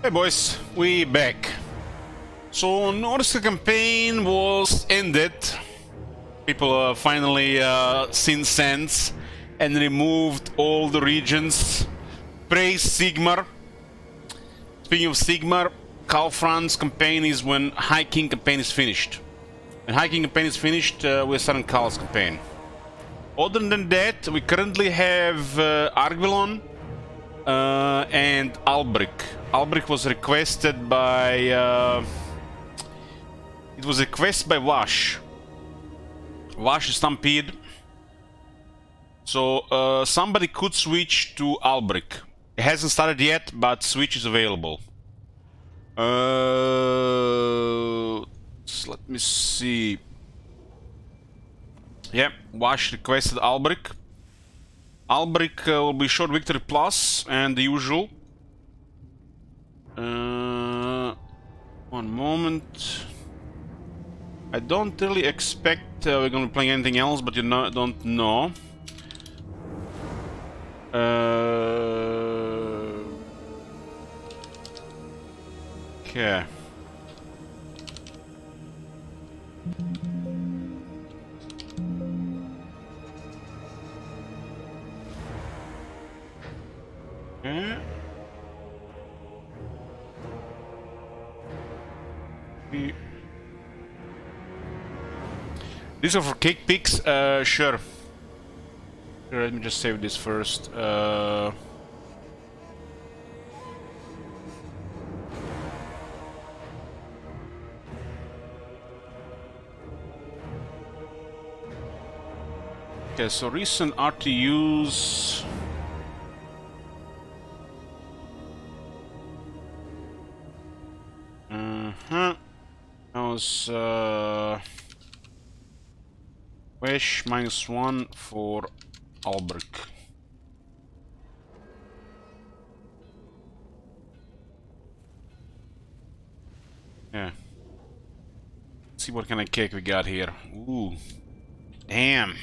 Hey boys, we back. So Norse campaign was ended. People finally seen sense and removed all the regions. Praise Sigmar. Speaking of Sigmar, Kalfran's campaign is when High King campaign is finished. When High King campaign is finished, we're starting Kal's campaign. Other than that, we currently have Argwylon and Albric. Albric was requested by... it was requested by Vash. Vash is Stampede. So somebody could switch to Albric. It hasn't started yet, but switch is available. Let me see. Yeah, Vash requested Albric. Albric will be short victory plus and the usual. One moment. I don't really expect we're gonna be playing anything else, but don't know. Okay. Okay. These are for cake picks? Sure. Sure. Let me just save this first. Okay, so recent RTUs. That was Wish -1 for Albric. Yeah. Let's see what kind of cake we got here. Ooh. Damn.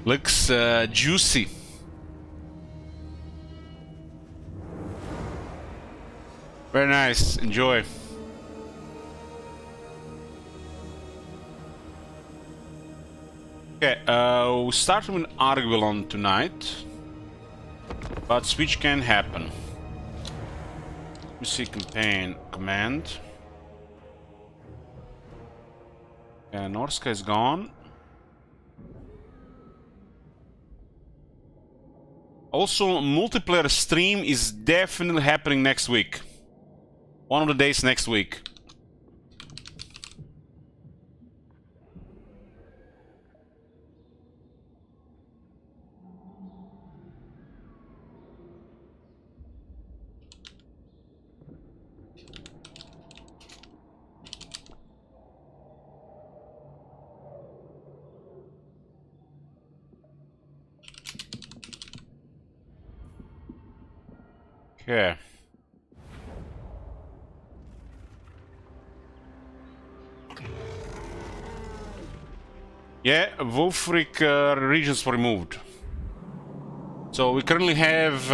Looks juicy. Very nice. Enjoy. Okay, we'll start with Argwylon tonight, but switch can happen. Let me see campaign command. Yeah, Norska is gone. Also, multiplayer stream is definitely happening next week. One of the days next week. Okay. Yeah, Wolfric regions were removed. So we currently have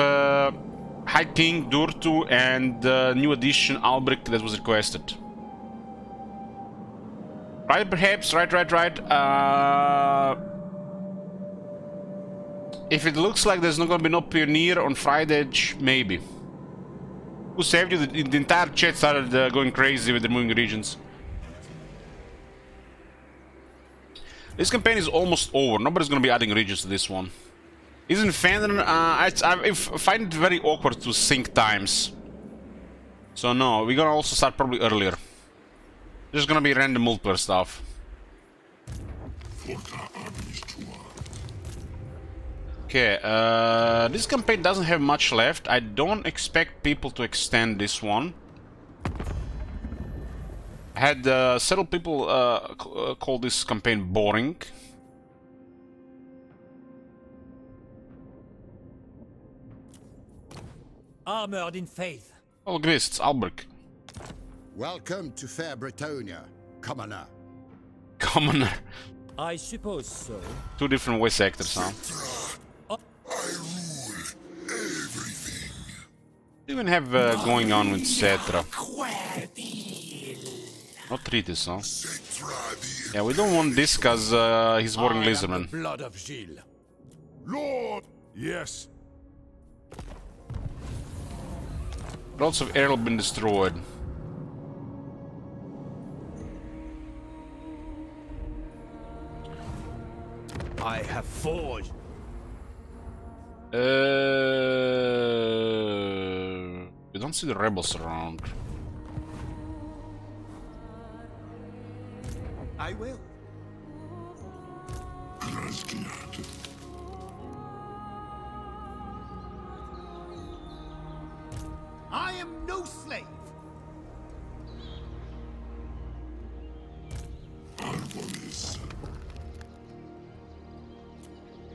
High King, Durtu, and new addition Albric that was requested. Right, perhaps, right. If it looks like there's not gonna be no Pioneer on Friday, maybe. Who saved you? The entire chat started going crazy with removing regions. This campaign is almost over. Nobody's gonna be adding regions to this one. Isn't Fandom? I find it very awkward to sync times. So no, we're gonna also start probably earlier. There's gonna be random multiplayer stuff. Okay, this campaign doesn't have much left. I don't expect people to extend this one. I had several people call this campaign boring. Armored in faith. Oh, look at this, it's Albric. Welcome to fair Bretonia, commoner. Commoner. I suppose so. Two different voice actors, huh? Even have going on with Cetra? Not treatise, huh? Yeah, we don't want this because he's warring Lizardman. Blood of Gilles. Lord! Yes. Lots of air have been destroyed. I have forged. We don't see the rebels around. I will. I am no slave.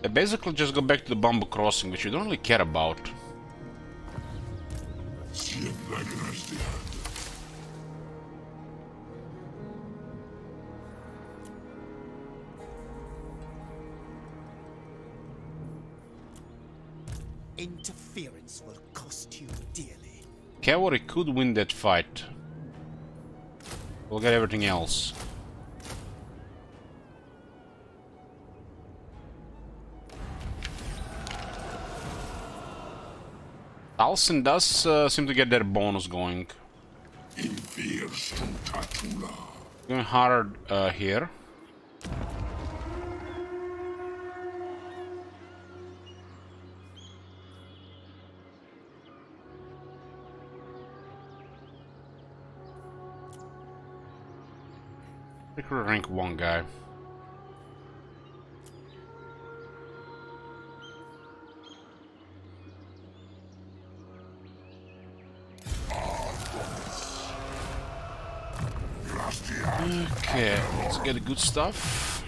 They basically just go back to the Bamboo Crossing, which we don't really care about. Interference will cost you dearly. Cavalry could win that fight. We'll get everything else. Talsin does seem to get their bonus going. Going hard here. Recruit rank 1 guy. Okay, let's get the good stuff.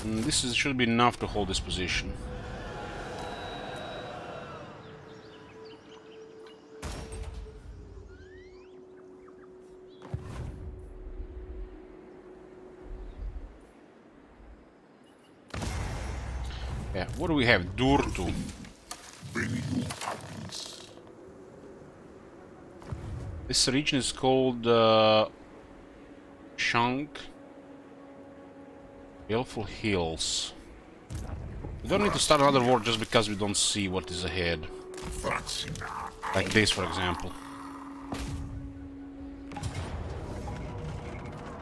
And should be enough to hold this position. Yeah, what do we have? Durtu. This region is called Shank. Baleful Hills. We don't need to start another war just because we don't see what is ahead. Like this, for example.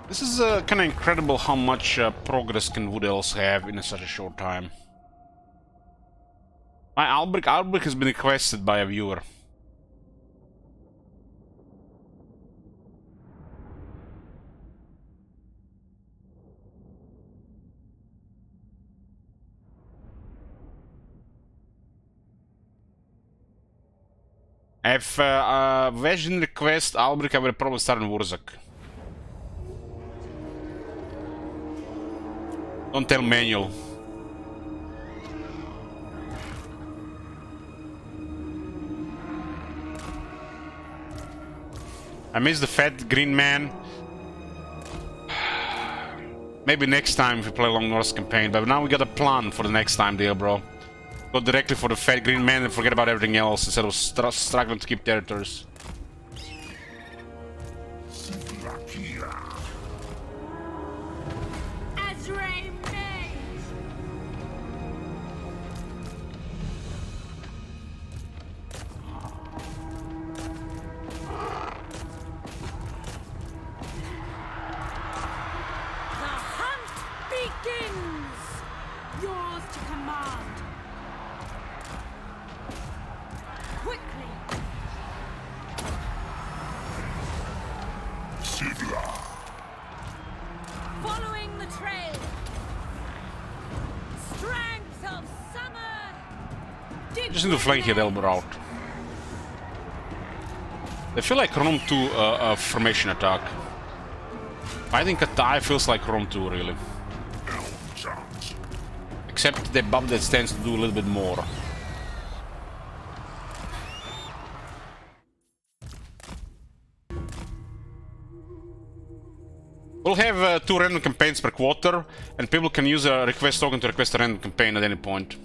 This is kind of incredible how much progress can Wood Elves have in such a short time. My Albrecht has been requested by a viewer. If Vesh didn't request Albrecht, I would probably start in Wurzak. Don't tell Manuel. I miss the fat green man. Maybe next time if we play Long North campaign, but now we got a plan for the next time deal, bro. Go directly for the fat green man and forget about everything else instead of struggling to keep territories. Following the trail. Strength of summer. Just need to flank here, they'll be out. They feel like Rome 2 formation attack. I think Katai feels like Rome 2, really. Except the buff that stands to do a little bit more. We'll have 2 random campaigns per quarter, and people can use a request token to request a random campaign at any point.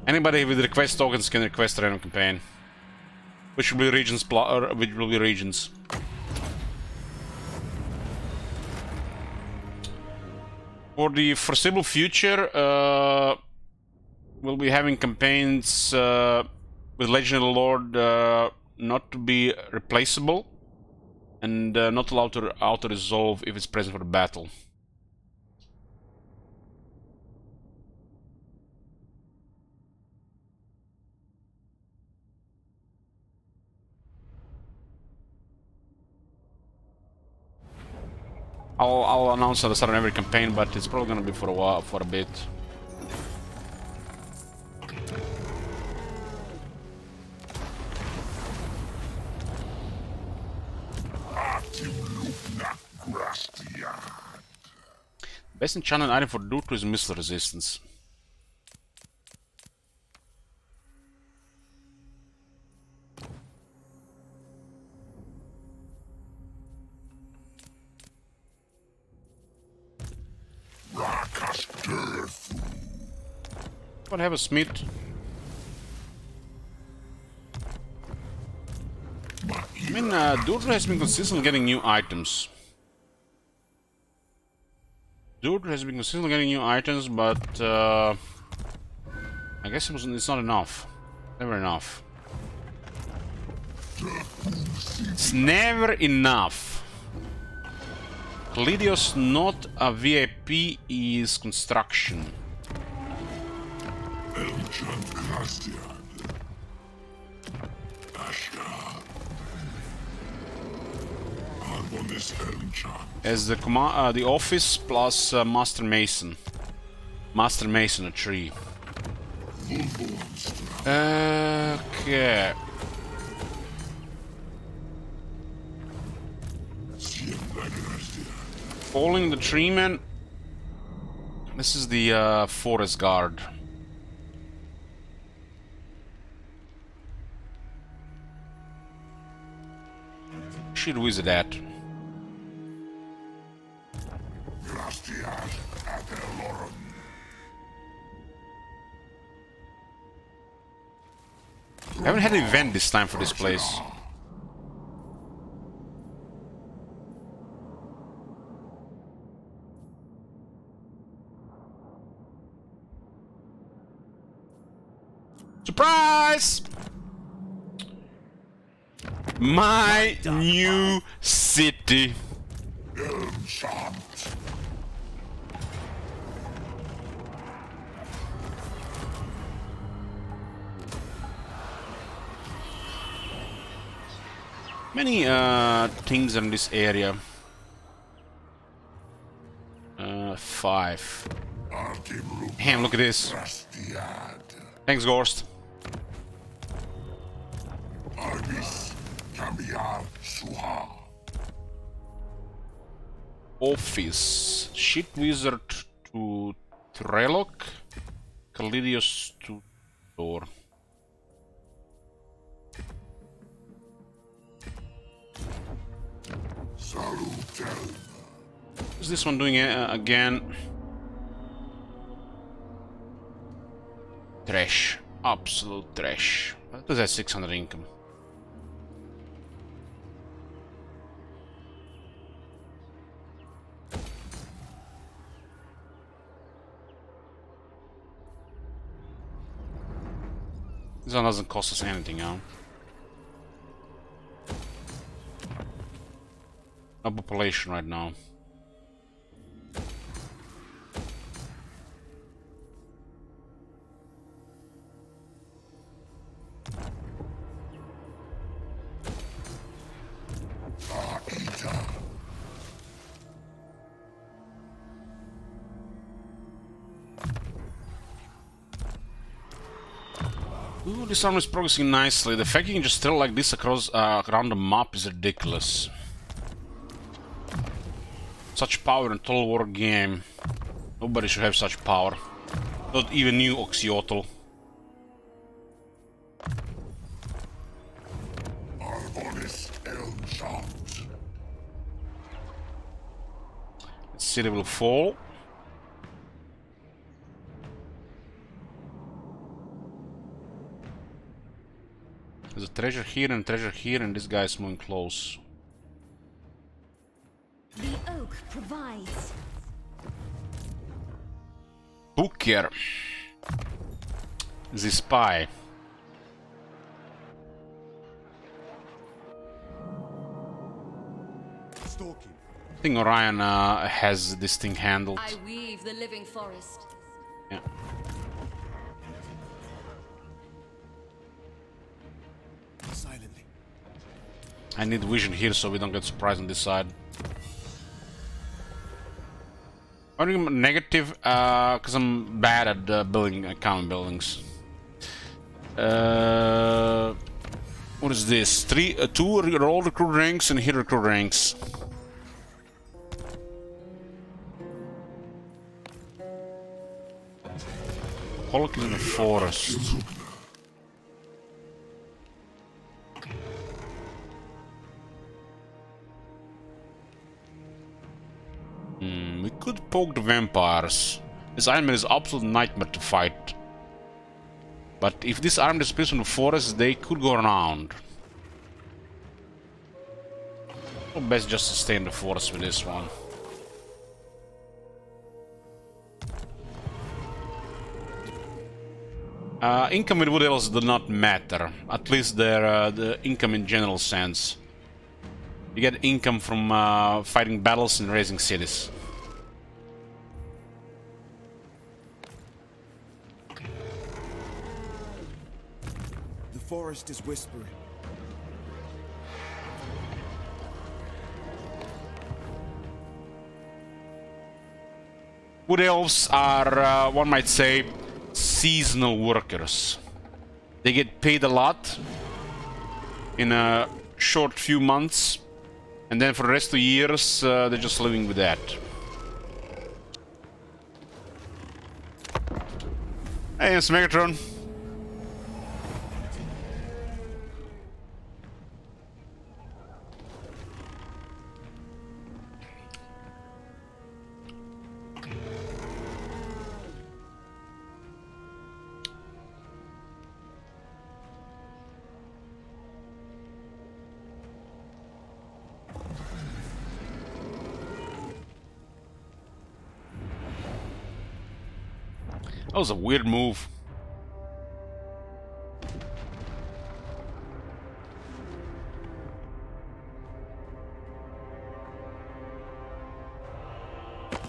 Anybody with request tokens can request a random campaign. Which will be regions which will be regions. For the foreseeable future, we'll be having campaigns with Legendary Lord not to be replaceable and not allowed to auto-resolve if it's present for the battle. I'll announce at the start of every campaign, but it's probably gonna be for a while, for a bit. Best enchanted item for Durtu is missile resistance. What have a smith? I mean, Durtu has been consistently getting new items. Durtu has been consistently getting new items, but I guess it's not enough. Never enough. It's never enough. Lydios not a VIP is construction. As the the office plus Master Mason. Master Mason a tree. Okay. Falling the treeman. This is the forest guard. Should wizard at? I haven't had an event this time for this place. Surprise! My new city. Many things in this area. 5. Damn, look at this. Thanks, Gorst. Office. Shit wizard to Trelloc. Calidius to door. What's this one doing again? Trash. Absolute trash. That was at 600 income. This one doesn't cost us anything, huh? No population right now. Ooh, this armor is progressing nicely. The fact you can just throw like this across around the map is ridiculous. Such power in a Total War game. Nobody should have such power. Not even new Oxyotl. City will fall. There's a treasure here and treasure here, and this guy's moving close. The oak provides. Booker. The spy. Stalking. I think Orion has this thing handled. I weave the living forest. Yeah. Silently. I need vision here so we don't get surprised on this side. I'm negative because I'm bad at building common buildings. What is this? 2 roll recruit ranks and hit recruit ranks. Hulk is in the forest. We could poke the vampires. This Iron Man is an absolute nightmare to fight. But if this army disappears from the forest, they could go around. Or best just to stay in the forest with this one. Income with Wood Elves do not matter. At least their the income in general sense. You get income from fighting battles and raising cities. The forest is whispering. Wood Elves are, one might say, seasonal workers. They get paid a lot in a short few months, and then for the rest of the years they're just living with that. Hey, it's Megatron. That was a weird move.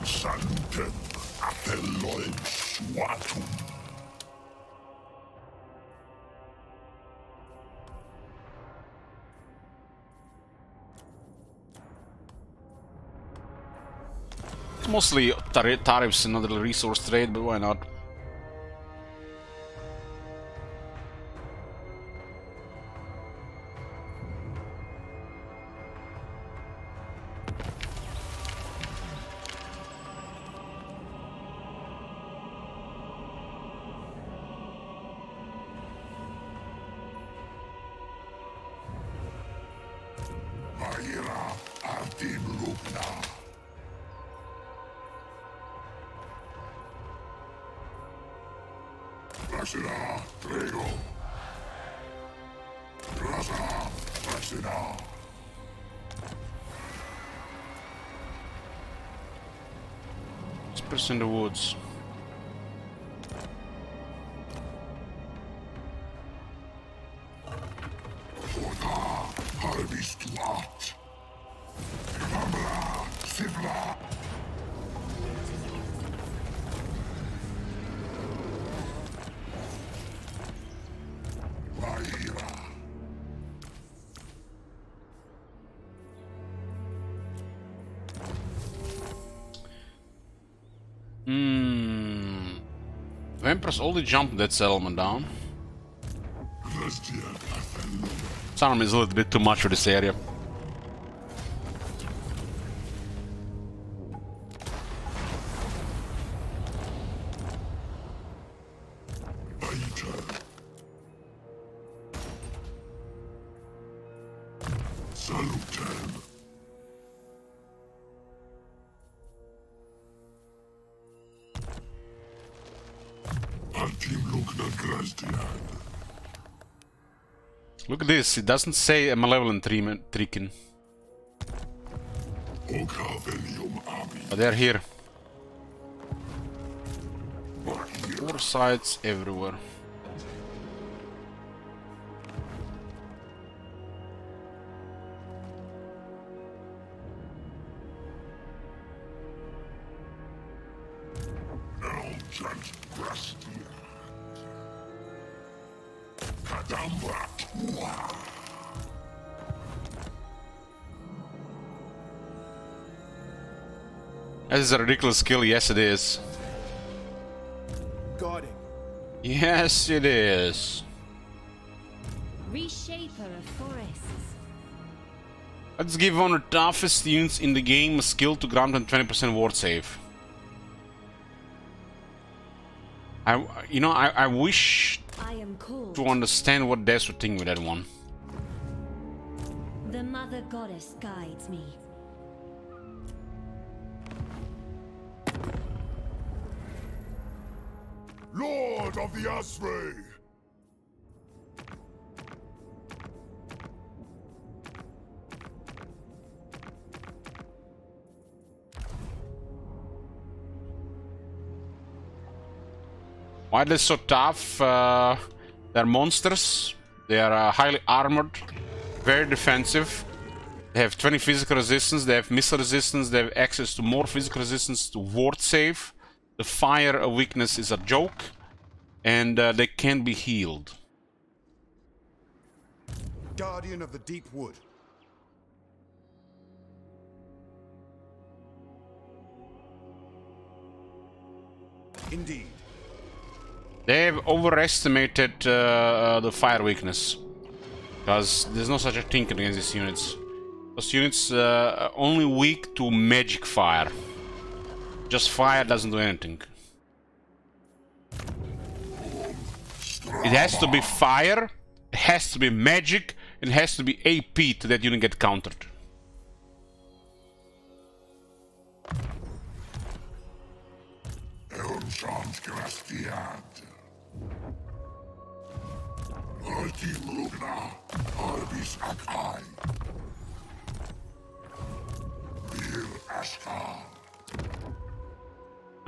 Salutem Athelloem Suatum. It's mostly tariffs and not the resource trade, but why not? Maira Artim Lugna. Praxina, Prego. Praza, Praxina. Whispers in the woods. Oda, Harvistuat. Vamla, Sivla. Maira. Vampires only jump that settlement down. Christian Athelloem. This army is a little bit too much for this area. Aita. Salutem. Artim Lugna Grasdian. Look at this, it doesn't say a malevolent Treekin. But they're here. Four sides everywhere. That is a ridiculous skill, yes it is. Guarding. Yes it is. Reshaper of forests. Let's give one of the toughest units in the game a skill to grant them 20% ward save. I wish I am called. to understand what Des would think with that one. The mother goddess guides me. Lord of the Asray! Why they're so tough? They're monsters. They are highly armored, very defensive. They have 20 physical resistance, they have missile resistance, they have access to more physical resistance to ward save. The fire weakness is a joke, and they can be healed. Guardian of the Deep Wood. Indeed. They've overestimated the fire weakness, because there's no such a thing against these units. Those units are only weak to magic fire. Just fire doesn't do anything. It has to be fire, it has to be magic, and it has to be AP to that unit get countered.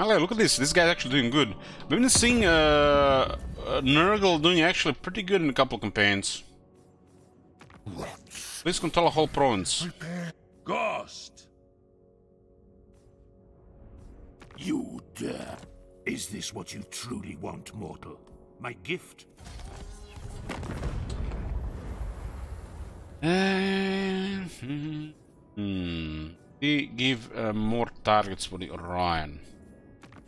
Oh, look at this. This guy's actually doing good. We've been seeing Nurgle doing actually pretty good in a couple of campaigns. Please control a whole province. Ghost! You dare. Is this what you truly want, mortal? My gift? We give more targets for the Orion.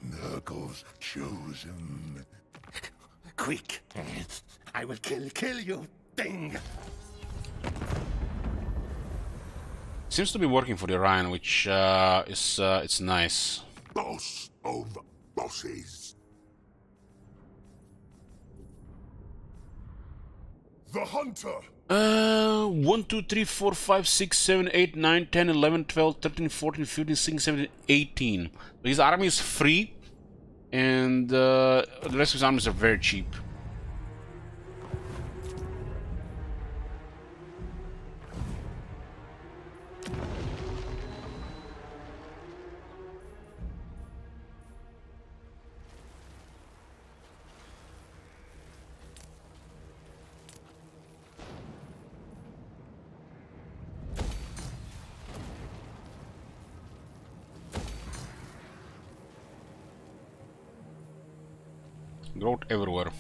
Nurgle's chosen. Quick! I will kill you, thing! Seems to be working for the Orion, which it's nice. Boss of bosses. The Hunter! 1, 2, 3, 4, 5, 6, 7, 8, 9, 10, 11, 12, 13, 14, 15, 16, 17, 18. So his army is free, and the rest of his armies are very cheap. Growth everywhere.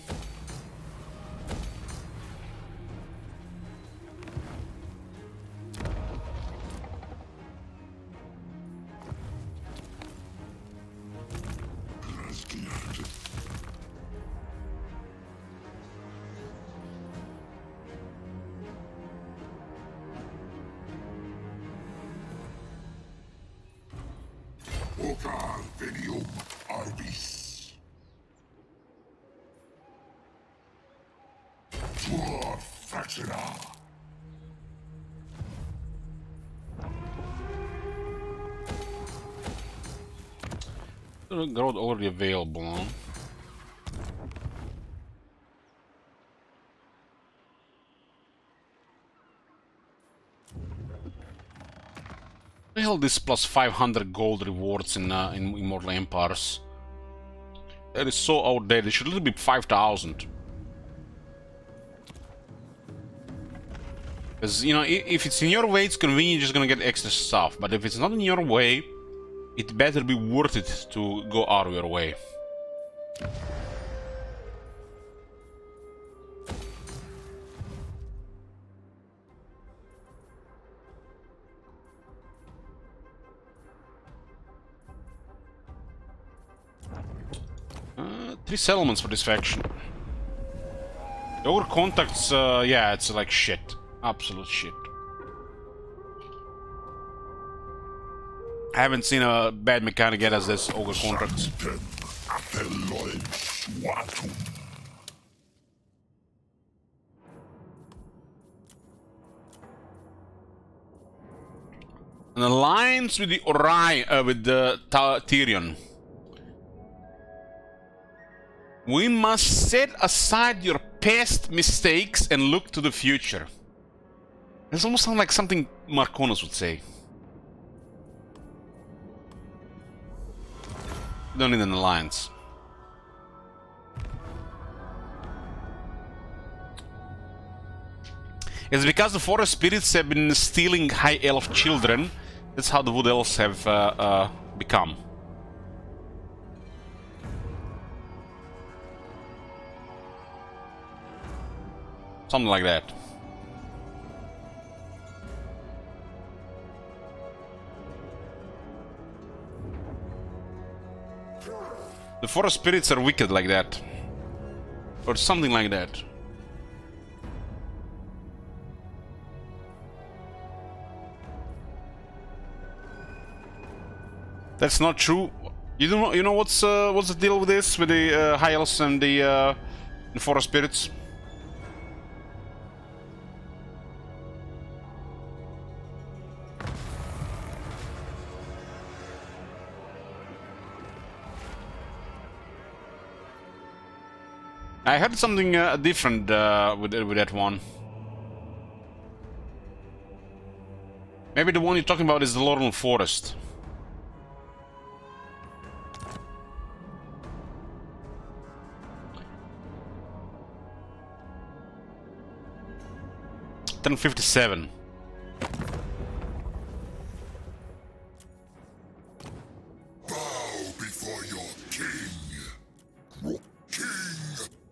Growth already available, huh? The hell, this plus 500 gold rewards in Immortal Empires. That is so outdated. It should literally be 5,000. Because, you know, if it's in your way, it's convenient, you're just gonna get extra stuff. But if it's not in your way, it better be worth it to go out of your way. Three settlements for this faction. The ogre contacts, yeah, it's like shit. Absolute shit. I haven't seen a bad mechanic yet as this ogre contracts. An alliance with the Orion, with the Tyrion. We must set aside your past mistakes and look to the future. This almost sounds like something Marconis would say. We don't need an alliance. It's because the forest spirits have been stealing high elf children. That's how the wood elves have become. Something like that. The forest spirits are wicked like that. Or something like that. That's not true. You don't know, you know what's the deal with this, with the high elves and the forest spirits? I heard something different with that one. Maybe the one you're talking about is the Laurel Forest. $1057. Bow before your king.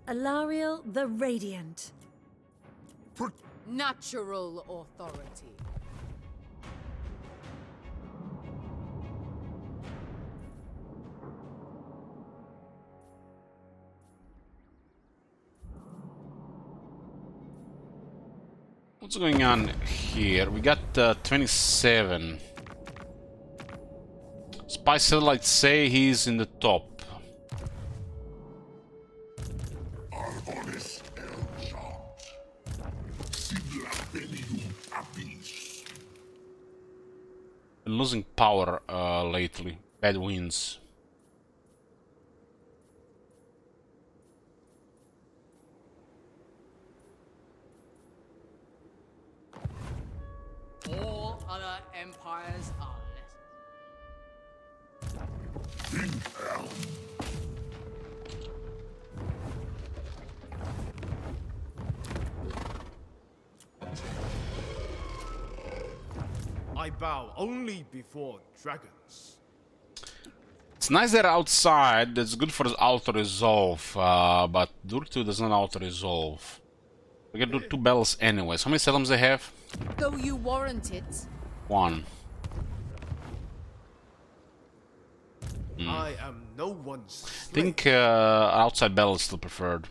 Alariel the Radiant. Natural authority. What's going on here? We got 27. Spy satellites say he's in the top. Been losing power lately. Bad winds. All other empires are I bow only before dragons. It's nice they're outside. That's good for the auto-resolve, but Durtu does not auto-resolve. We can do 2 battles anyways. How many settlements they have? Though you warrant it. 1. I am no one's slave. I think outside battle is still preferred.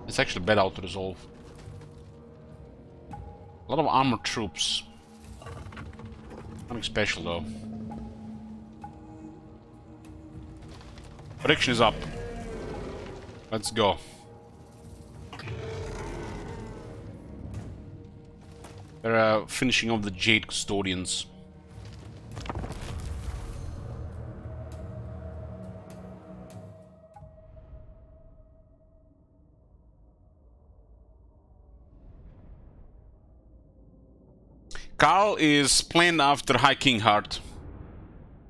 It's actually bad auto-resolve. A lot of armored troops. Nothing special though. Prediction is up. Let's go. They're finishing off the Jade Custodians. Carl is planned after High King Heart.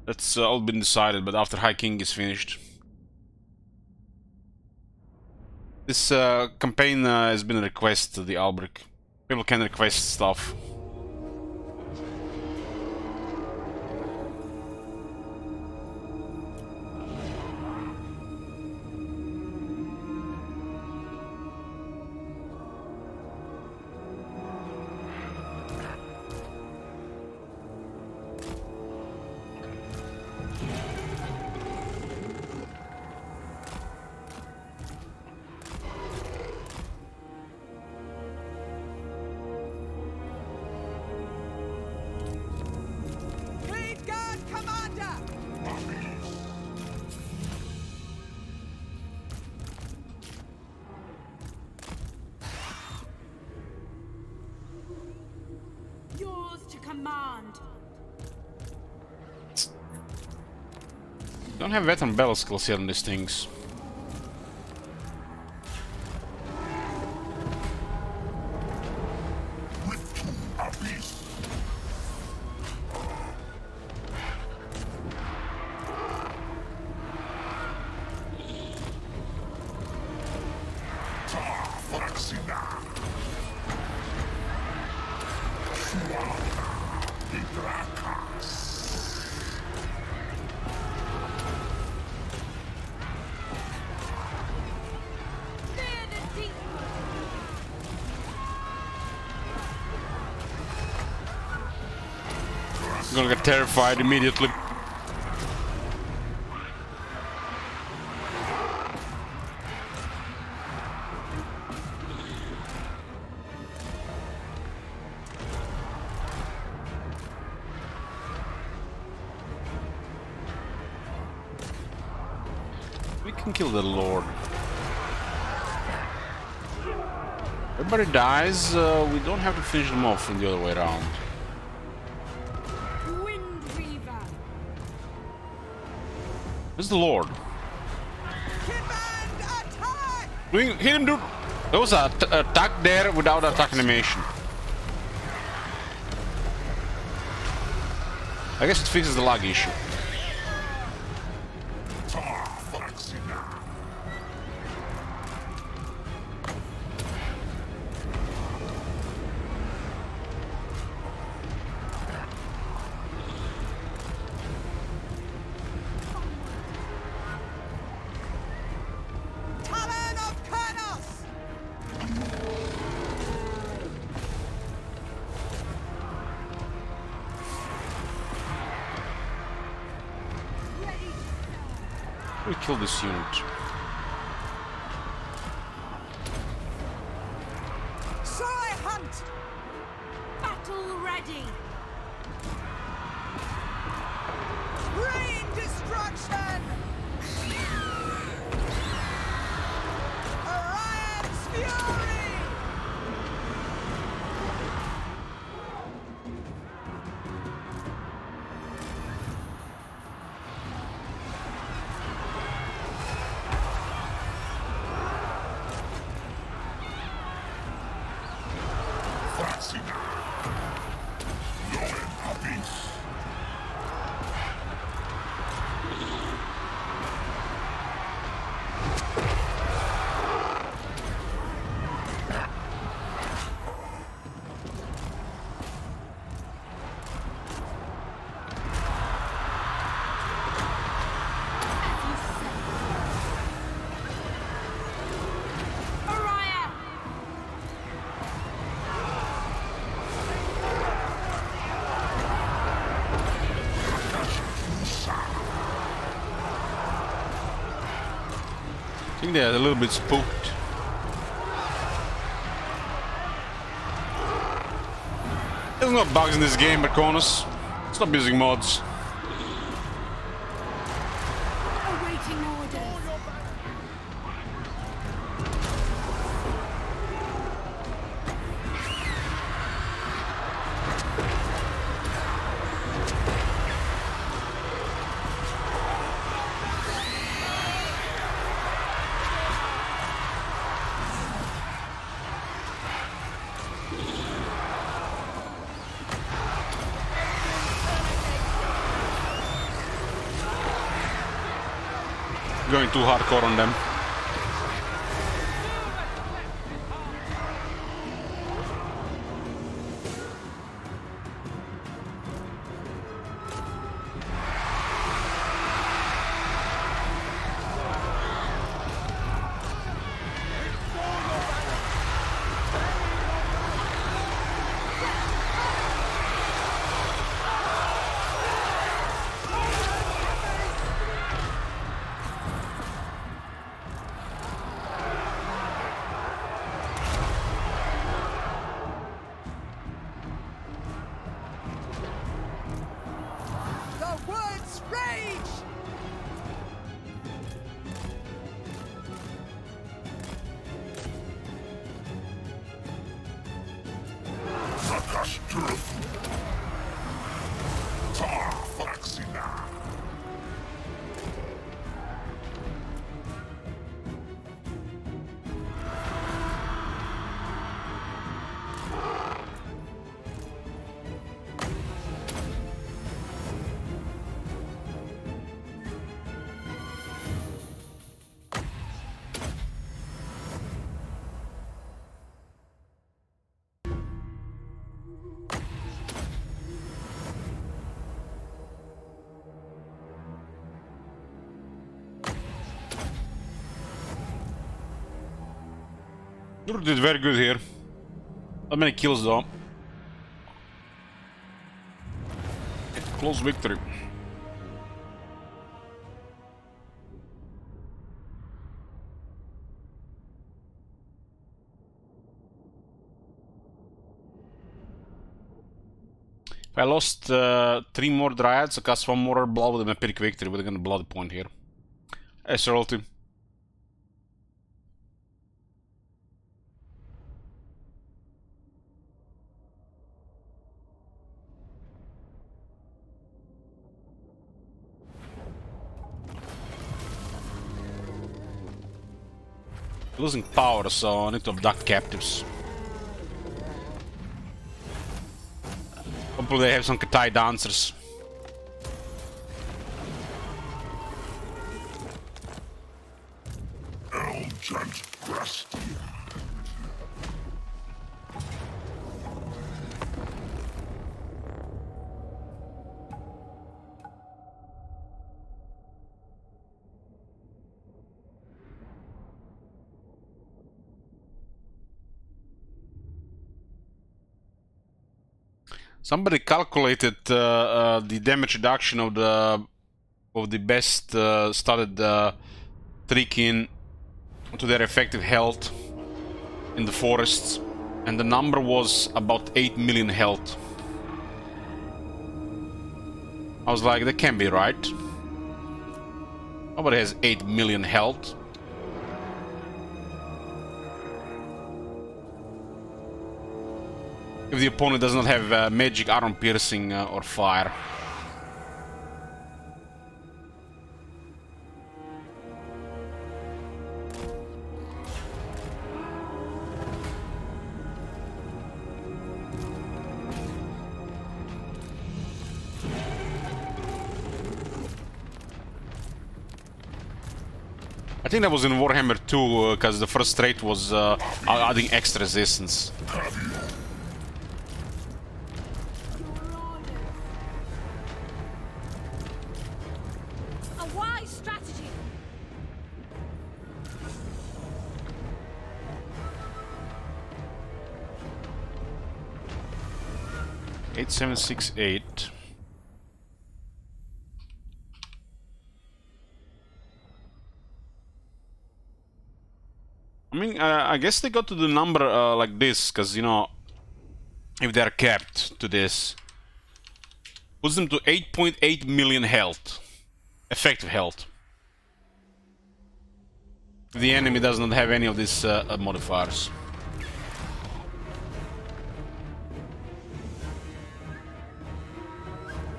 That's all been decided, but after High King is finished. This campaign has been a request to the Albrecht. People can request stuff. Command. Don't have veteran battle skills yet on these things. I'm gonna get terrified immediately. We can kill the Lord. Everybody dies, we don't have to finish them off from the other way around. Where's the Lord? Hit him, dude! There was an attack there without attack animation. I guess it fixes the lag issue. We kill this unit. Hunt! Battle ready! Rain destruction! Orion's fury! I think they're a little bit spooked. There's no bugs in this game, but Cronus. Stop using mods. Awaiting orders. going too hardcore on them. You did very good here. Not many kills though. Close victory. If I lost 3 more Dryads, I cast 1 more blood with an epic victory with a blood point here. As royalty. Losing power, so I need to abduct captives. Hopefully they have some Katai dancers. Somebody calculated the damage reduction of the best started Trikin to their effective health in the forests, and the number was about 8 million health. I was like, that can't be right. Nobody has 8 million health. If the opponent does not have magic, armor piercing, or fire. I think that was in Warhammer 2, because the first trait was adding extra resistance. A wise strategy. Eight, 7, 6, 8. I mean, I guess they got to the number like this, because, you know, if they're capped to this, puts them to 8.8 million health. Effective health. The enemy does not have any of these modifiers.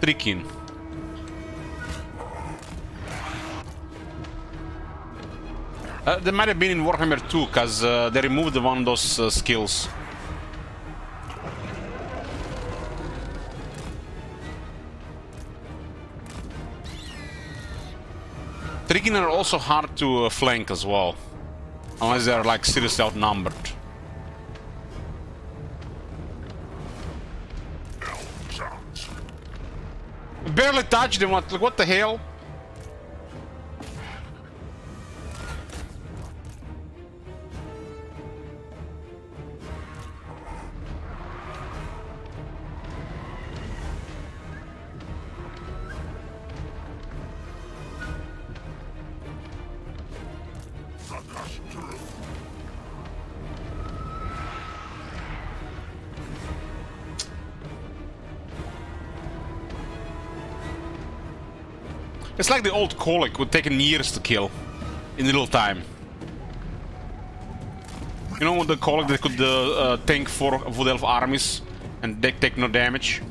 Trikin. They might have been in Warhammer 2, because they removed one of those skills. Stricken are also hard to flank as well. Unless they're like seriously outnumbered. Barely touched them, what the hell? It's like the old Colic would take years to kill in little time. You know what the Colic that could tank 4 Wood Elf armies and they take no damage?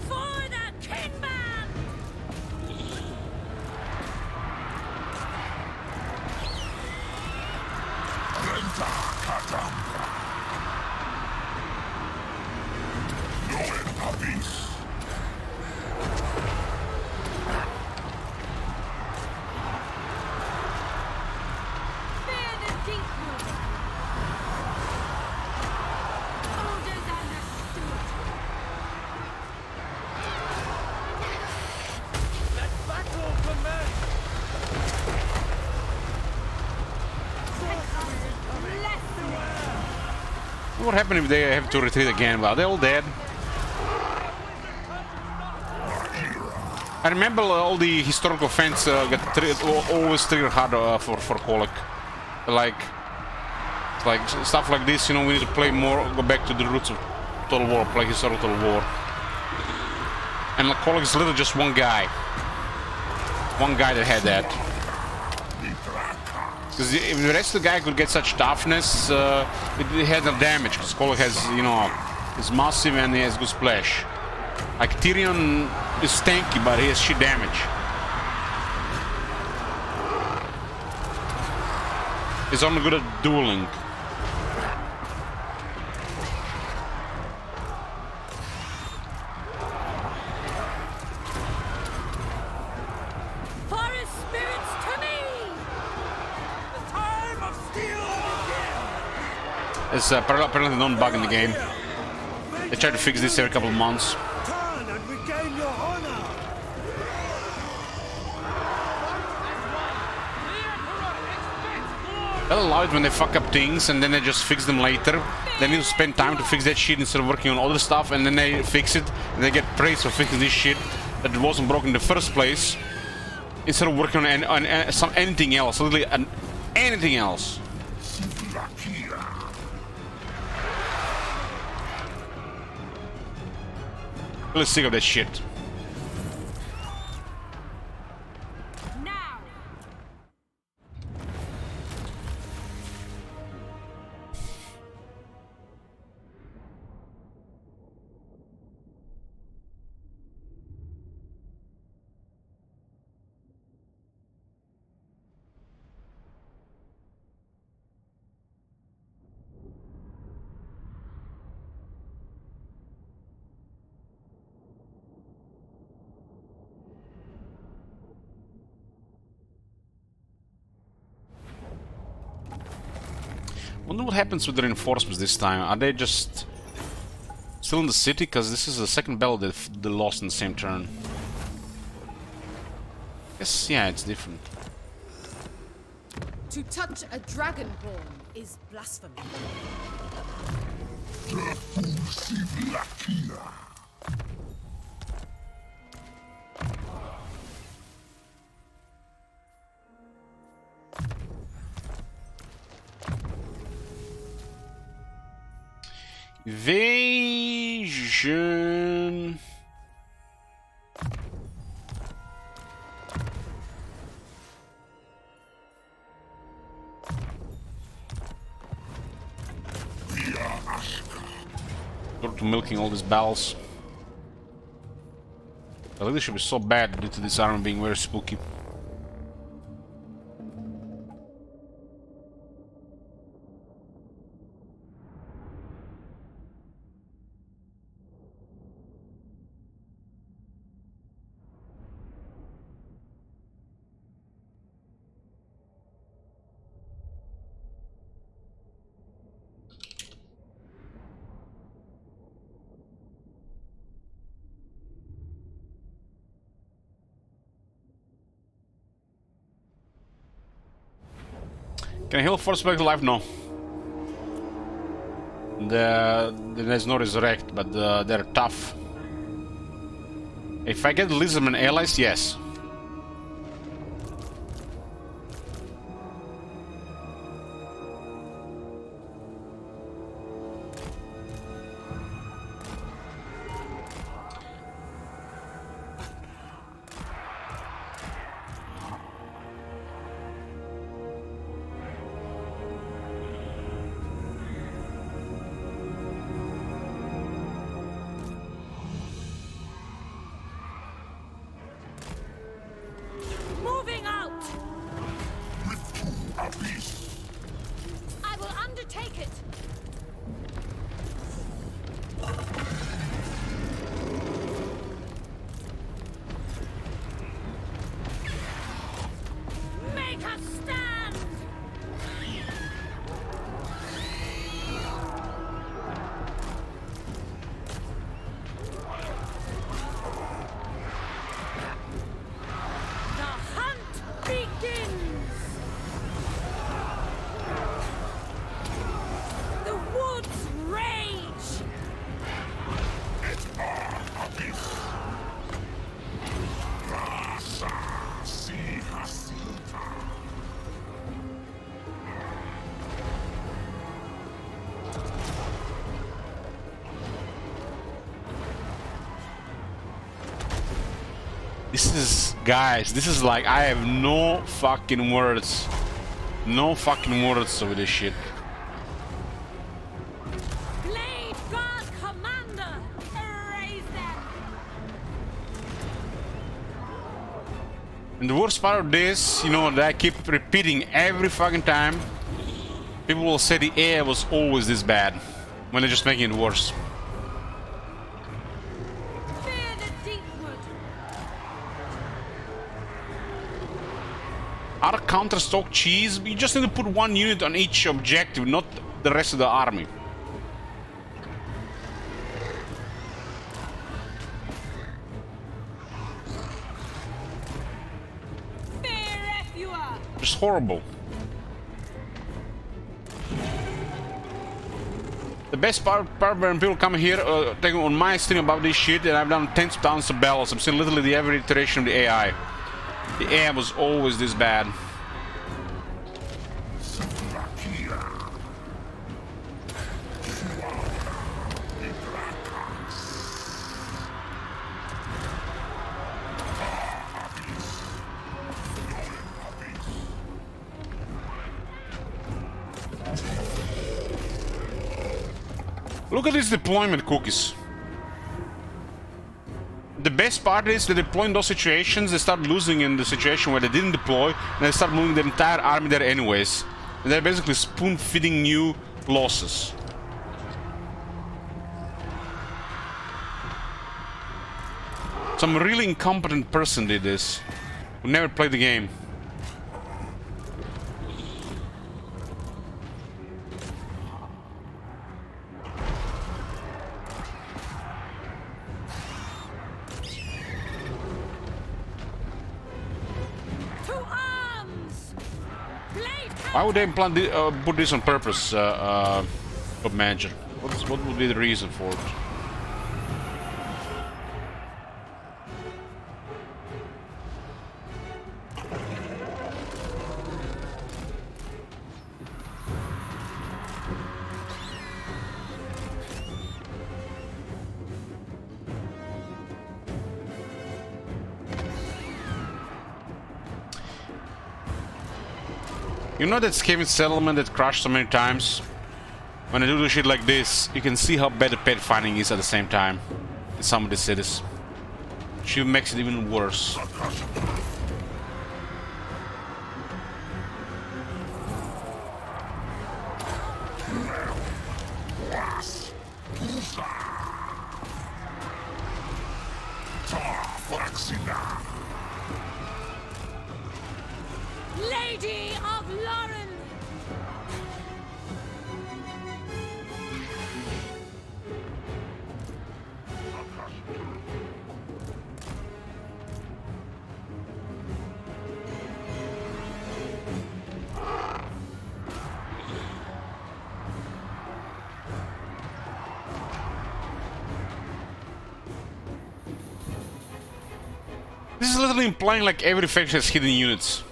For the Kingman! Fear the deep wood. Orders understood. Let battle commence! What happened if they have to retreat again? Well, they're all dead. I remember all the historical fans always trigger hard for Colic. Like stuff like this, you know, we need to play more, go back to the roots of Total War, play historical war. And like, Colic is literally just one guy. One guy that had that. Because if the rest of the guy could get such toughness, it had no damage. Because Colic has, you know, is massive and he has good splash. Like Tyrion is tanky, but he has shit damage. He's only good at dueling. Forest spirits to me! The time of steel begins! It's apparently non bug in the game. They try to fix this every couple of months. Turn and regain your honor! They'll allow it when they fuck up things and then they just fix them later. They need to spend time to fix that shit instead of working on other stuff, and then they fix it and they get praised for fixing this shit that wasn't broken in the first place instead of working on anything else, literally anything else. Really sick of that shit. Now! Wonder what happens with the reinforcements this time. Are they just still in the city? Because this is the second battle they lost in the same turn. Yes, yeah, it's different. To touch a dragonborn is blasphemy. Evasion. Go to milking all these battles. The leadership is so bad due to this armor being very spooky. Can I heal force back to life? No. There's no resurrect, but they're tough. If I get Lizardman allies, yes. Moving out! I will undertake it! Make a stand! The hunt begins! The woods rage! This is, guys, this is like, I have no fucking words. No fucking words over this shit. Blade Guard Commander! Erase them! And the worst part of this, you know, that I keep repeating every fucking time, people will say the air was always this bad, when they're just making it worse. Fear the Deepwood! Our counter-stock cheese, you just need to put one unit on each objective, not the rest of the army. Fear Refua! Just horrible. The best part when people come here, taking on my stream about this shit, and I've done tens of thousands of battles. I've seen literally every iteration of the AI. The AI was always this bad. Look at these deployment cookies. The best part is they deploy in those situations, they start losing in the situation where they didn't deploy, and they start moving the entire army there anyways. And they're basically spoon-feeding new losses. Some really incompetent person did this, who never played the game. Why would they put this on purpose, Top Manager? What would be the reason for it? You know that Skaven settlement that crashed so many times? When I do shit like this, you can see how bad the pet finding is at the same time in some of the cities. She makes it even worse. Lady of Lauren! This is literally implying like every faction has hidden units.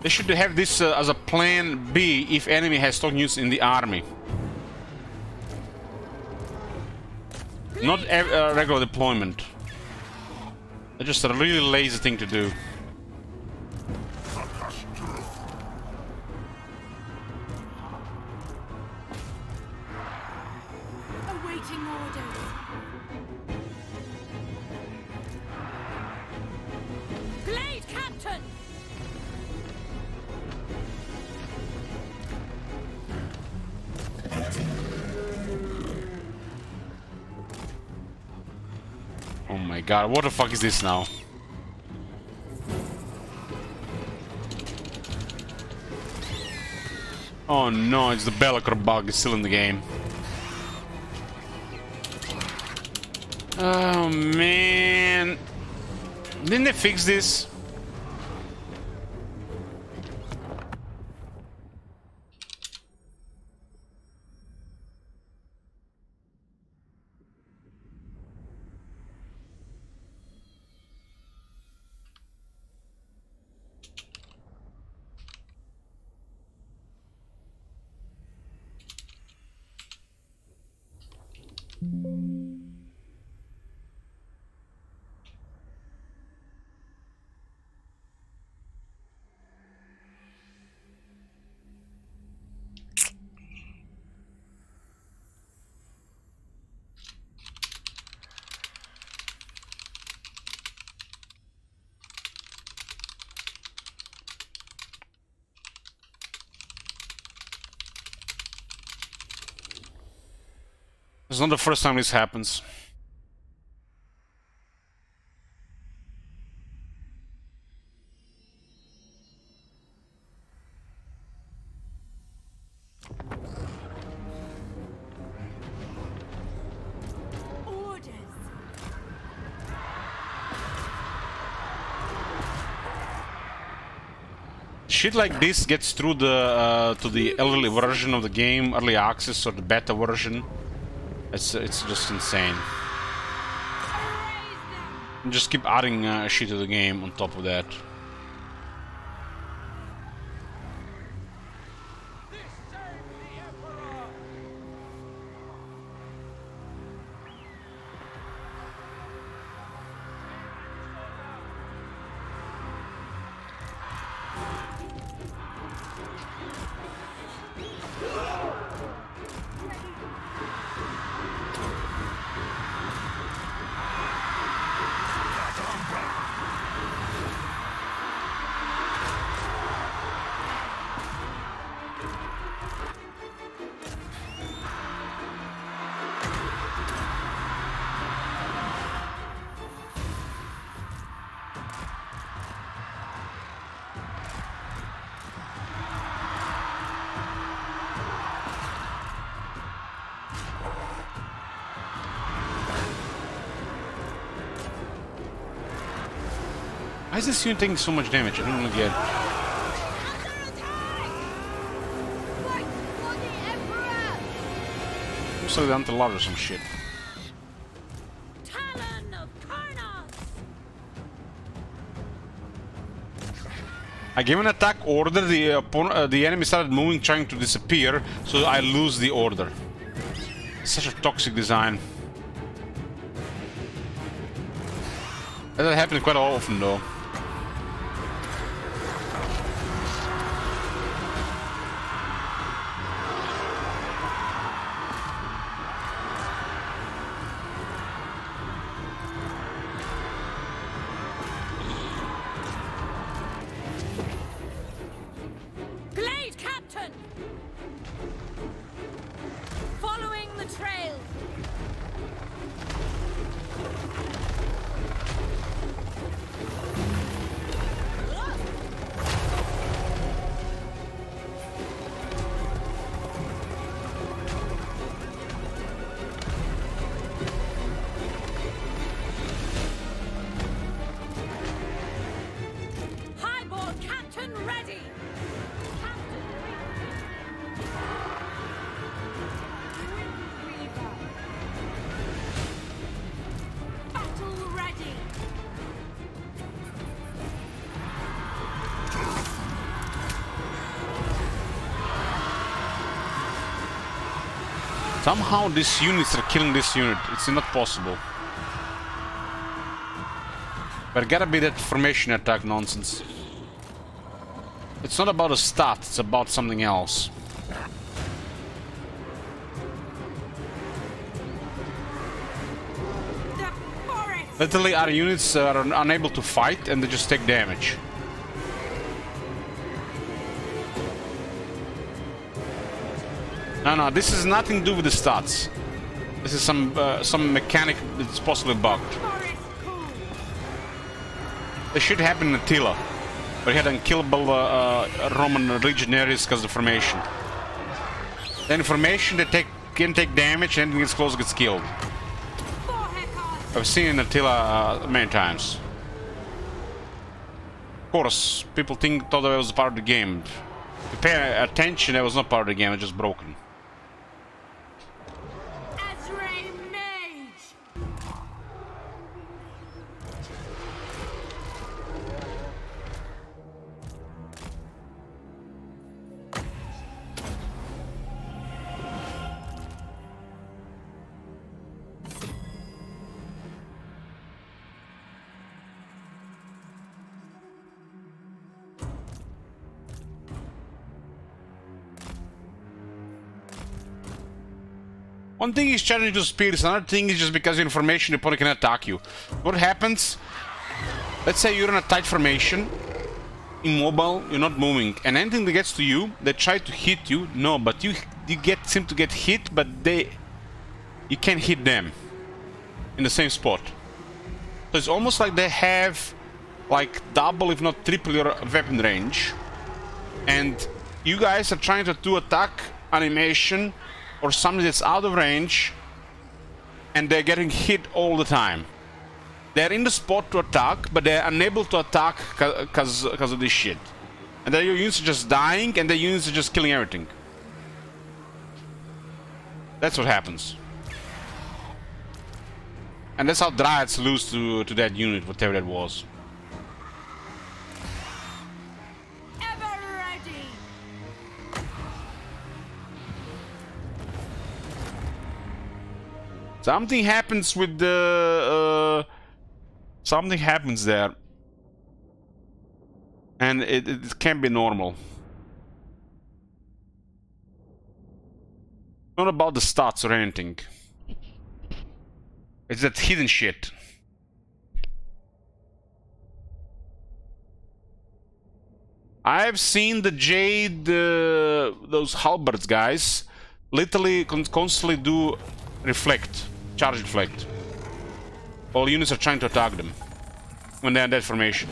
They should have this as a plan B if enemy has stock units in the army. Not regular deployment. That's just a really lazy thing to do. Awaiting orders. Blade Captain! Oh my god, what the fuck is this now? Oh no, it's the Bellicor bug, it's still in the game. Oh man. Didn't they fix this? It's not the first time this happens. Orders. Shit like this gets through the to the early version of the game, early access or the beta version. It's just insane. And just keep adding shit to the game on top of that. Why is this unit taking so much damage? I don't really get it. Looks like they're anti-large or some shit. Talon of Karnos! I gave an attack order, the enemy started moving, trying to disappear, so I lose the order. Such a toxic design. That happens quite often though. Blade Captain! Following the trail. Highball Captain ready! Captain Windweaver. Battle ready! Somehow these units are killing this unit. It's not possible. But it gotta be that formation attack nonsense. It's not about a stat, it's about something else. Literally, our units are unable to fight and they just take damage. No, this has nothing to do with the stats. This is some mechanic that's possibly bugged. This should happen in Attila, but he had unkillable Roman legionaries because of the formation. Then formation, they can take damage, and anything gets close gets killed. I've seen it in Attila many times. Of course, people thought that was part of the game. If you pay attention, that was not part of the game, it was just broken. One thing is challenging to spears, another thing is just because of information the opponent can attack you. What happens? Let's say you're in a tight formation, immobile, you're not moving, and anything that gets to you, they try to hit you. No, but you seem to get hit, but you can't hit them in the same spot. So it's almost like they have like double, if not triple, your weapon range, and you guys are trying to do attack animation or something that's out of range, and they're getting hit all the time. They're in the spot to attack, but they're unable to attack because of this shit. And then your units are just dying, and the units are just killing everything. That's what happens. And that's how Dryads lose to that unit, whatever that was. Something happens with the... something happens there. And it can't be normal. Not about the stats or anything. It's that hidden shit. I've seen the Jade... those halberds guys literally constantly do reflect. Charge reflect. All units are trying to attack them when they're in that formation.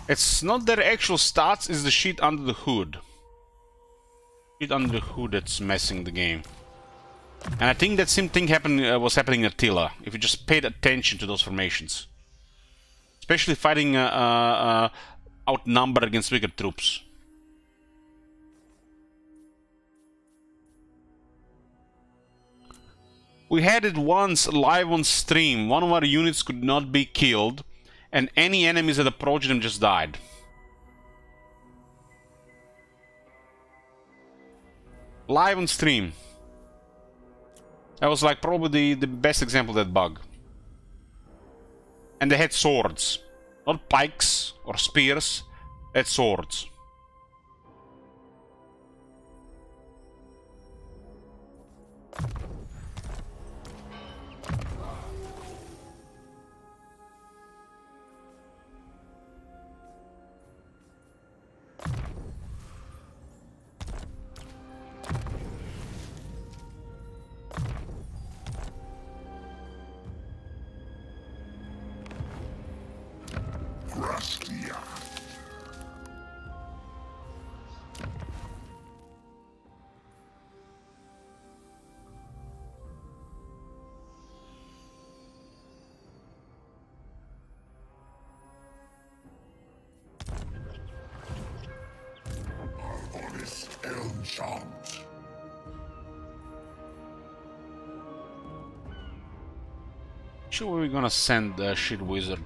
It's not their actual stats, it's the shit under the hood. Under the hood that's messing the game. And I think that same thing was happening in Attila, if you just paid attention to those formations. Especially fighting outnumbered against weaker troops. We had it once live on stream. One of our units could not be killed, and any enemies that approached them just died. Live on stream. That was like probably the best example of that bug. And they had swords. Not pikes or spears. They had swords. Sure, we're gonna send the shit wizard.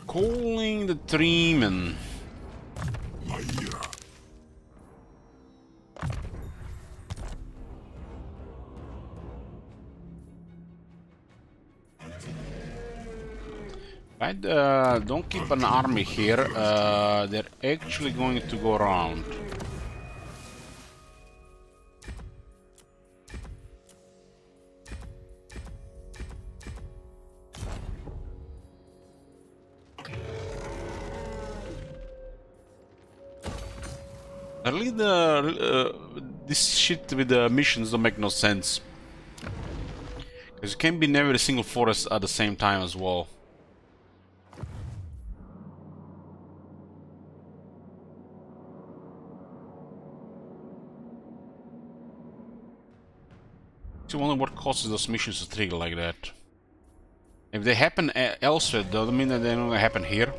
Calling the three men. Right, don't keep an army here. They're actually going to go around. Really, this shit with the missions don't make no sense. Because you can't be in every single forest at the same time as well. I wonder what causes those missions to trigger like that. If they happen elsewhere, doesn't mean that they're not gonna happen here.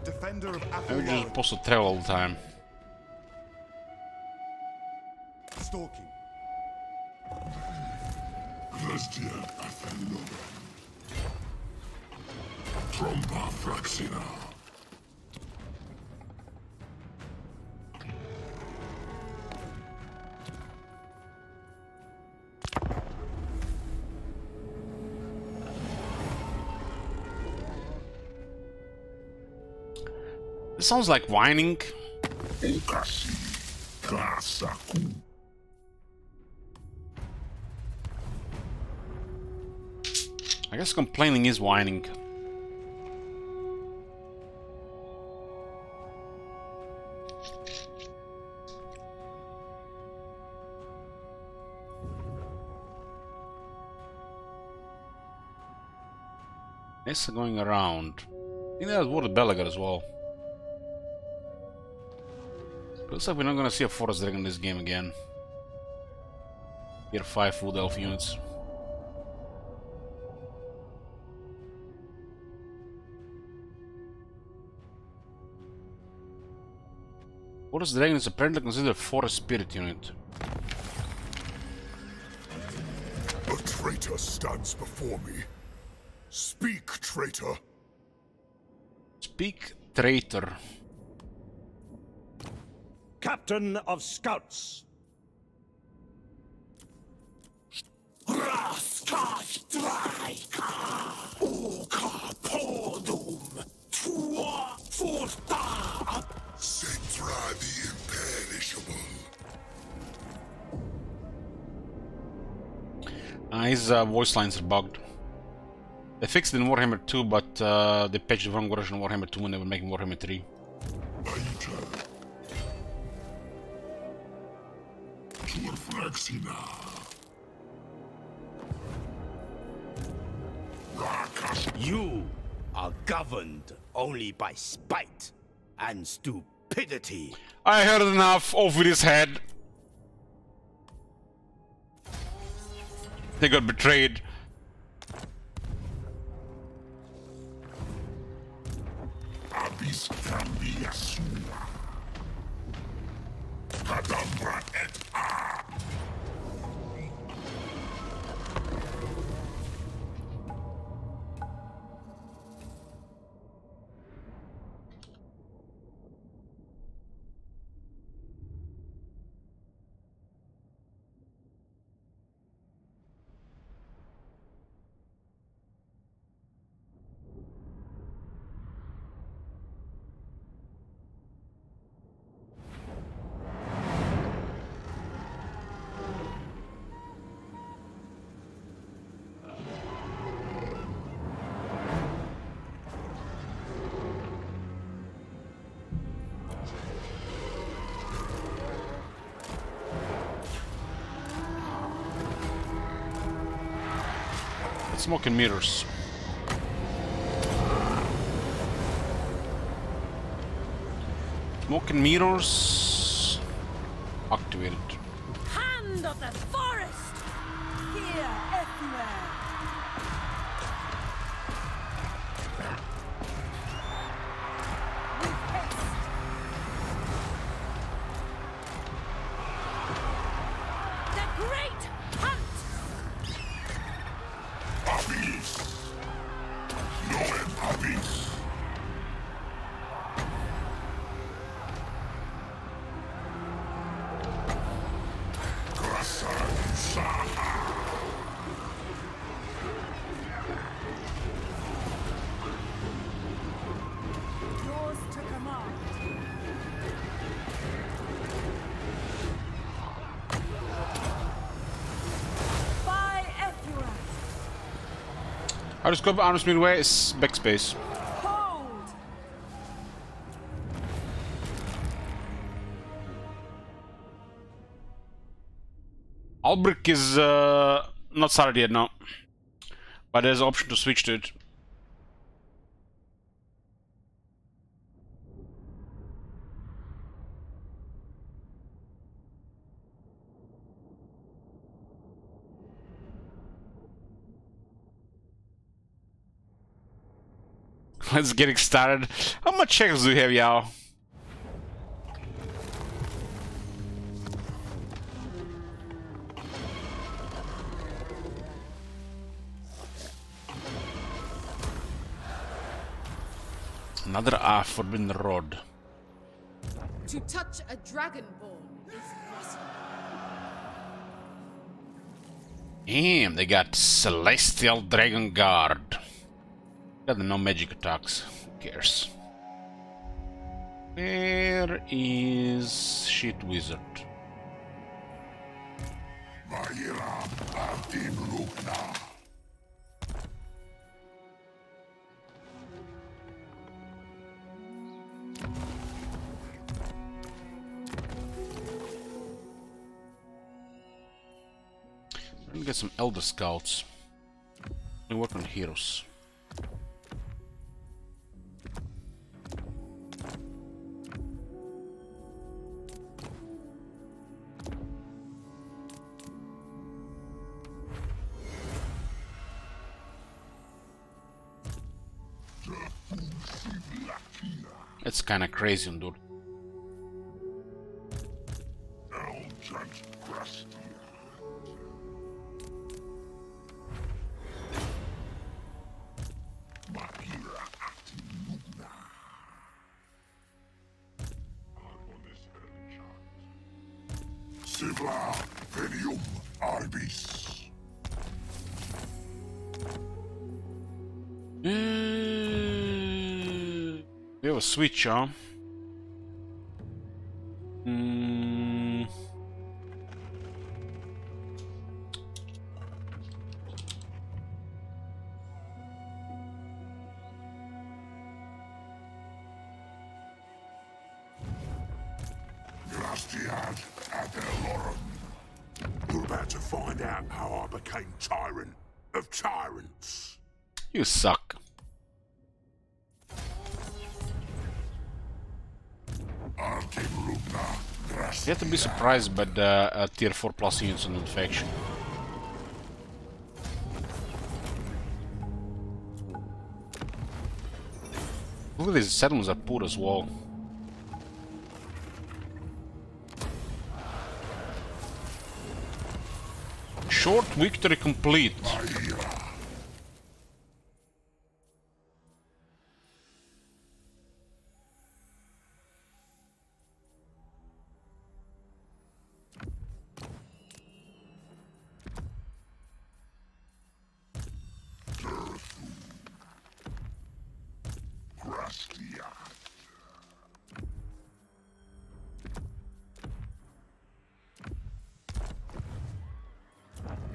Defender of Maybe we're just supposed to travel all the time. Stalking. It sounds like whining. I guess complaining is whining. It's going around. I think that's Water Belagar as well. Looks like we're not gonna see a Forest Dragon in this game again. Here 5 Wood Elf units. Forest Dragon is apparently considered a Forest Spirit unit. A traitor stands before me. Speak, traitor. Speak, traitor. Captain of Scouts. Sentra the imperishable. His voice lines are bugged. They fixed it in Warhammer 2, but they patched the wrong version of Warhammer 2 when they were making Warhammer 3. You are governed only by spite and stupidity. I heard enough. Off with his head. They got betrayed. Abis cambia sua. Cadabra et a. Smoke and mirrors. Smoke and mirrors activated. Hand of the forest! Fear everywhere! With haste! The great hunt! Abyss. Noem Abyss. Grasan Saha. Yours to command. By Ethua! How to scope arms midway is backspace. Hold! Albrick is not started yet now, but there's an option to switch to it. Let's get it started. How much checks do you have, Yao? Another forbidden rod. To touch a dragonborn is blasphemy. Damn, they got Celestial Dragon Guard. Got no magic attacks. Who cares? Where is Shit Wizard? Vaira Artim Lugna. Let me get some Elder Scouts. We work on heroes. It's kinda crazy, dude. Sivla Venium Albis. We have a switch, huh? Grastiad Adelorum. You're about to find out how I became tyrant of tyrants. You suck. Artim Lugna. You have to be surprised by the tier 4 plus units on infection. Look at these settlements are poor as well. Short victory complete.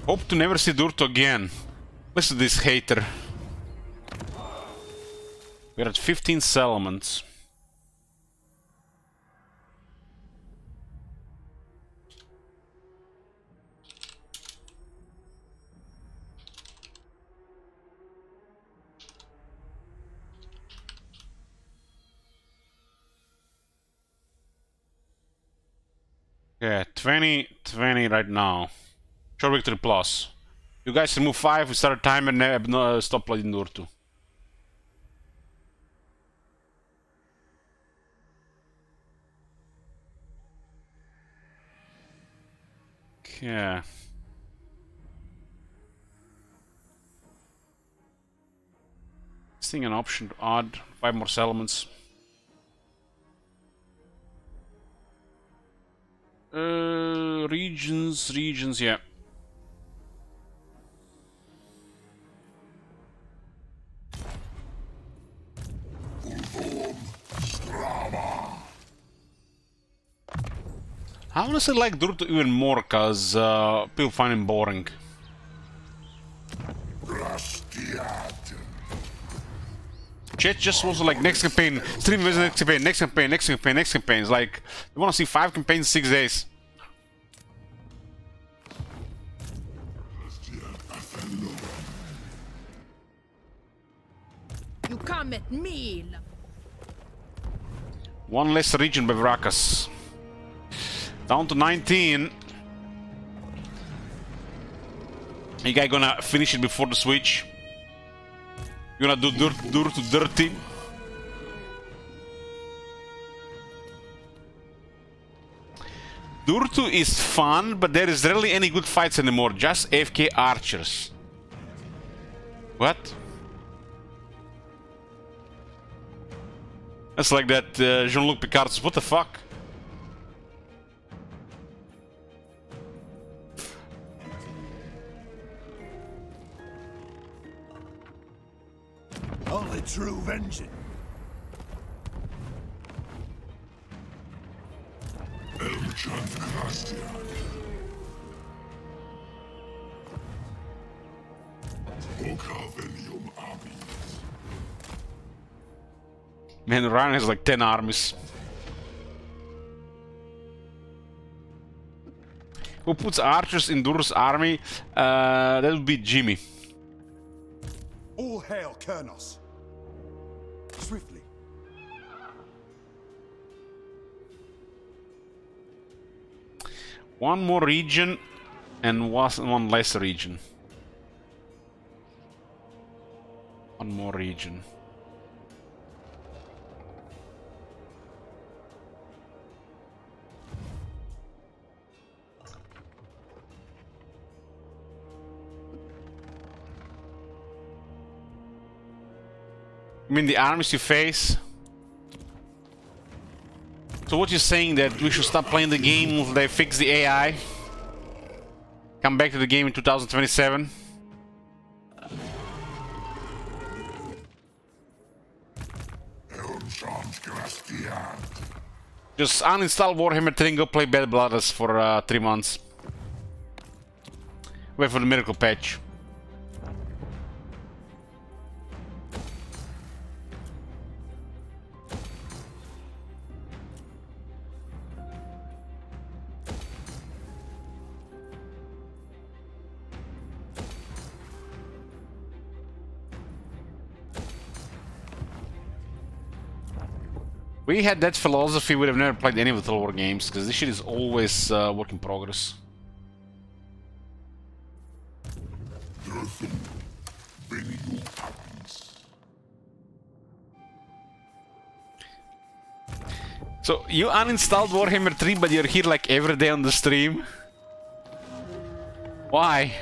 Hope to never see Durto again. Listen to this hater. We're at 15 settlements. Yeah, 20 right now. Sure victory plus. You guys remove 5, we start a timer and no, stop playing Durtu. Okay. Seeing an option to add 5 more settlements. Regions, yeah. I honestly like Durtu even more, cause people find him boring. Chat just was like next campaign, stream visit next campaign, next campaign, next campaign, next campaign. It's like you wanna see 5 campaigns in 6 days. You come at me. One less region by Vrakas. Down to 19. You guys gonna finish it before the switch? You gonna do Durtu dirty? Durtu is fun, but there is rarely any good fights anymore. Just AFK archers. What? That's like that Jean-Luc Picard's. What the fuck? Only true vengeance. Man, Ryan has like 10 armies. Who puts archers in Dur's army? That would be Jimmy. All hail Kernos. Swiftly. One more region and one less region. One more region. I mean the armies you face. So what you're saying that we should stop playing the game until they fix the AI? Come back to the game in 2027? Just uninstall Warhammer 3 and go play Bad Blooders for 3 months. Wait for the miracle patch. We had that philosophy, we'd have never played any of the Total War games, because this shit is always work in progress. So, you uninstalled Warhammer 3, but you're here like every day on the stream? Why?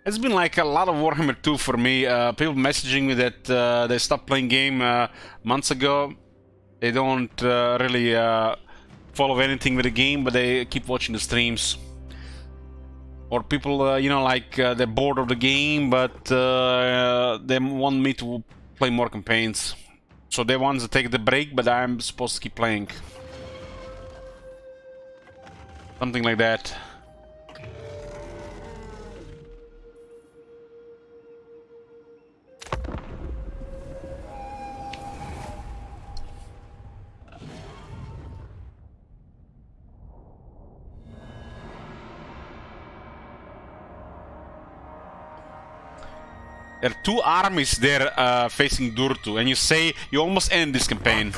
It's been like a lot of Warhammer 2 for me. People messaging me that they stopped playing game months ago. They don't really follow anything with the game, but they keep watching the streams. Or people, you know, like they're bored of the game, but they want me to play more campaigns. So they want to take the break, but I'm supposed to keep playing. Something like that. There are two armies there facing Durtu, and you say you almost end this campaign.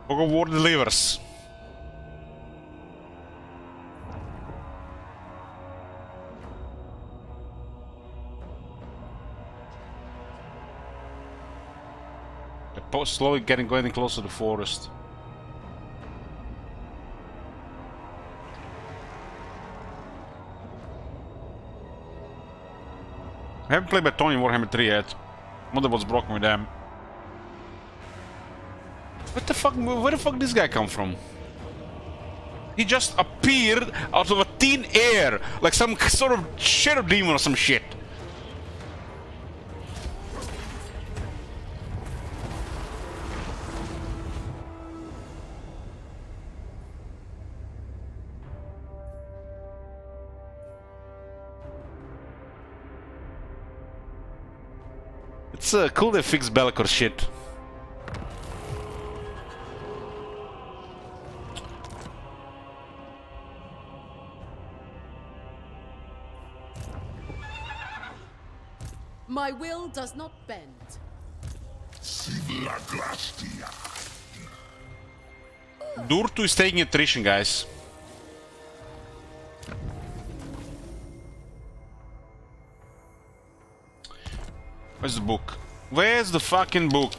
Fog of War delivers. They're slowly getting closer to the forest. I haven't played by Tony Warhammer 3 yet. Wonder what's broken with them. What the fuck? Where the fuck did this guy come from? He just appeared out of a thin air, like some sort of shadow demon or some shit. It's cool they fixed Bellicor shit. My will does not bend. Durtu is taking attrition, guys. Where's the book? Where's the fucking book?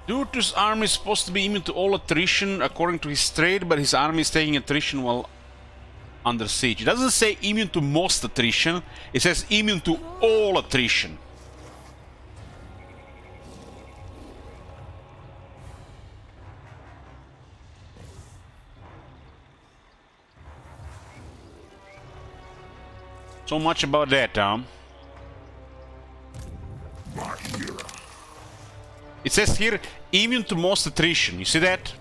Durtu's army is supposed to be immune to all attrition according to his trade, but his army is taking attrition while under siege. It doesn't say immune to most attrition, it says immune to all attrition. So much about that, huh? It says here, immune to most attrition. You see that?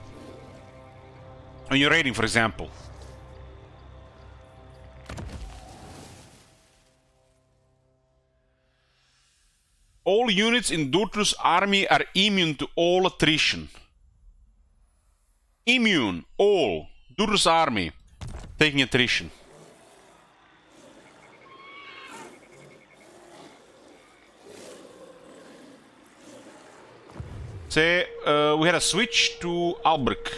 On your rating, for example. All units in Durtu's army are immune to all attrition. Immune, all. Durtu's army taking attrition. Say, we had a switch to Albrecht.